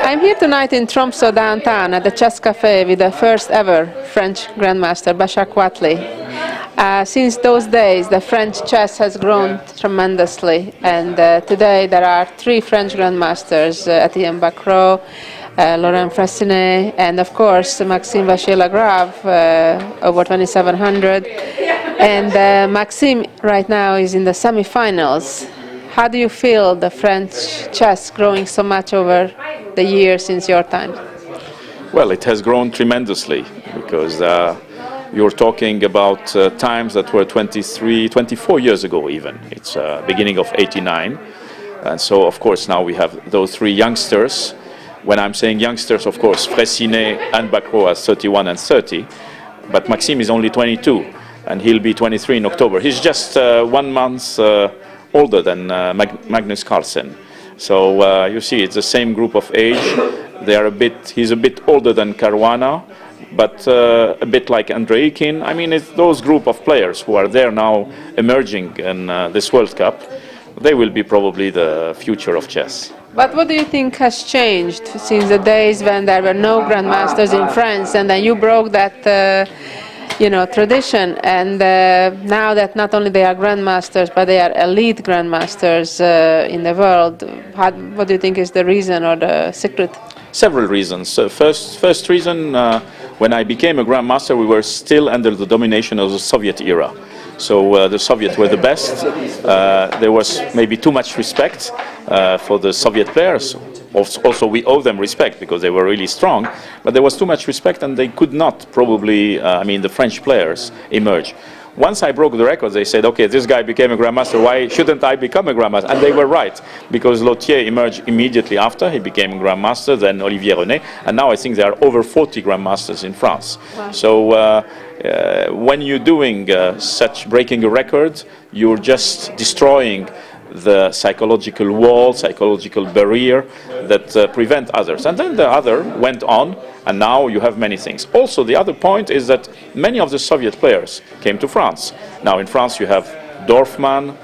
I'm here tonight in Tromso downtown at the Chess Café with the first ever French Grandmaster, Bachar Kouatly. Since those days, the French chess has grown tremendously, and today there are 3 French Grandmasters, Etienne Bacrot, Laurent Fressinet, and of course Maxime Vachier-Lagrave, over 2700. And Maxime right now is in the semi-finals. How do you feel the French chess growing so much over the years since your time? Well, it has grown tremendously because you're talking about times that were 23, 24 years ago even. It's beginning of '89. And so, of course, now we have those 3 youngsters. When I'm saying youngsters, of course, Fressinet and Bacrot are 31 and 30. But Maxime is only 22, and he'll be 23 in October. He's just 1 month older than Magnus Carlsen. So you see, it's the same group of age. He's a bit older than Caruana, but a bit like Andrei Ikin. I mean, it's those group of players who are there now emerging in this World Cup. They will be probably the future of chess. But what do you think has changed since the days when there were no grandmasters in France, and then you broke that tradition, and now that not only they are grandmasters, but they are elite grandmasters in the world, what do you think is the reason or the secret? Several reasons. First reason, when I became a grandmaster, we were still under the domination of the Soviet era. So the Soviets were the best. There was maybe too much respect for the Soviet players. Also, we owe them respect because they were really strong, but there was too much respect and they could not probably, the French players emerge. Once I broke the record, they said, okay, this guy became a grandmaster, why shouldn't I become a grandmaster? And they were right, because Lautier emerged immediately after, he became a grandmaster, then Olivier René, and now I think there are over 40 grandmasters in France. Wow. So when you're doing breaking a record, you're just destroying the psychological wall, psychological barrier that prevent others. And then the other went on, and now you have many things. Also, the other point is that many of the Soviet players came to France. Now in France you have Dorfman,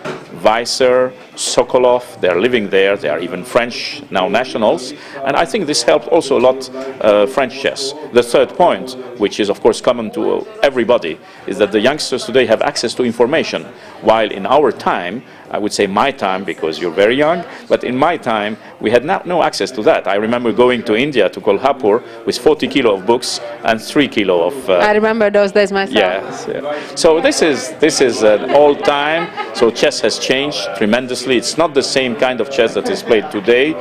Weiser, Sokolov, they're living there, they are even French now nationals, and I think this helped also a lot French chess. The third point, which is of course common to everybody, is that the youngsters today have access to information, while in our time, I would say my time because you're very young, but in my time we had no access to that. I remember going to India to Kolhapur with 40 kilo of books and 3 kilo of... I remember those days myself. Yes, yeah. So this is an old time, so chess has changed tremendously. It's not the same kind of chess that is played today.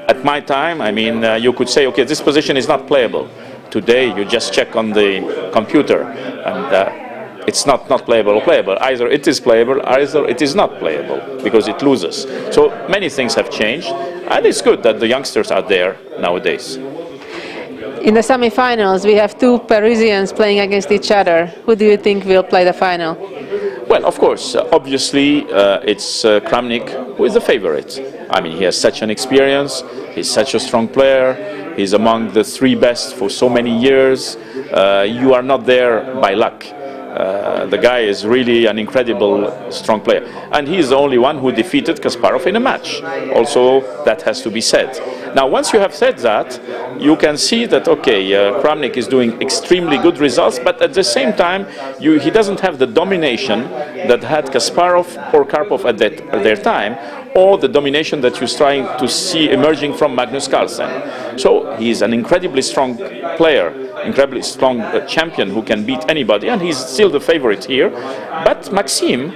At my time, you could say, okay, this position is not playable. Today you just check on the computer and it's not playable or playable. Either it is playable, either it is not playable, because it loses. So many things have changed, and it's good that the youngsters are there nowadays. In the semi-finals, we have 2 Parisians playing against each other. Who do you think will play the final? Well, of course, obviously, it's Kramnik who is the favorite. He has such an experience, he's such a strong player, he's among the 3 best for so many years. You are not there by luck. The guy is really an incredible strong player, and he's the only one who defeated Kasparov in a match. Also, that has to be said. Now, once you have said that, you can see that, okay, Kramnik is doing extremely good results, but at the same time, he doesn't have the domination that had Kasparov or Karpov at their time, or the domination that you're trying to see emerging from Magnus Carlsen. So he's an incredibly strong player, incredibly strong champion who can beat anybody, and he's still the favorite here. But Maxime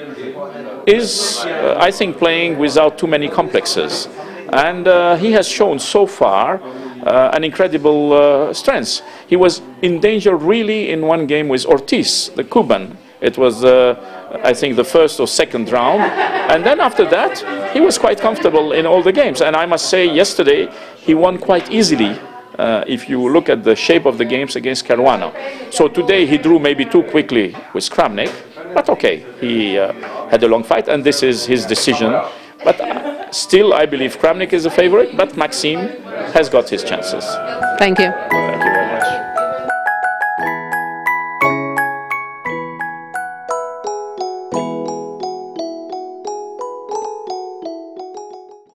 is, I think, playing without too many complexes, and he has shown so far an incredible strength. He was in danger really in one game with Ortiz, the Cuban. It was, I think, the first or second round, and then after that he was quite comfortable in all the games, and I must say yesterday he won quite easily. If you look at the shape of the games against Caruana. So today he drew maybe too quickly with Kramnik, but okay, he had a long fight, and this is his decision. But still, I believe Kramnik is the favorite, but Maxime has got his chances. Thank you.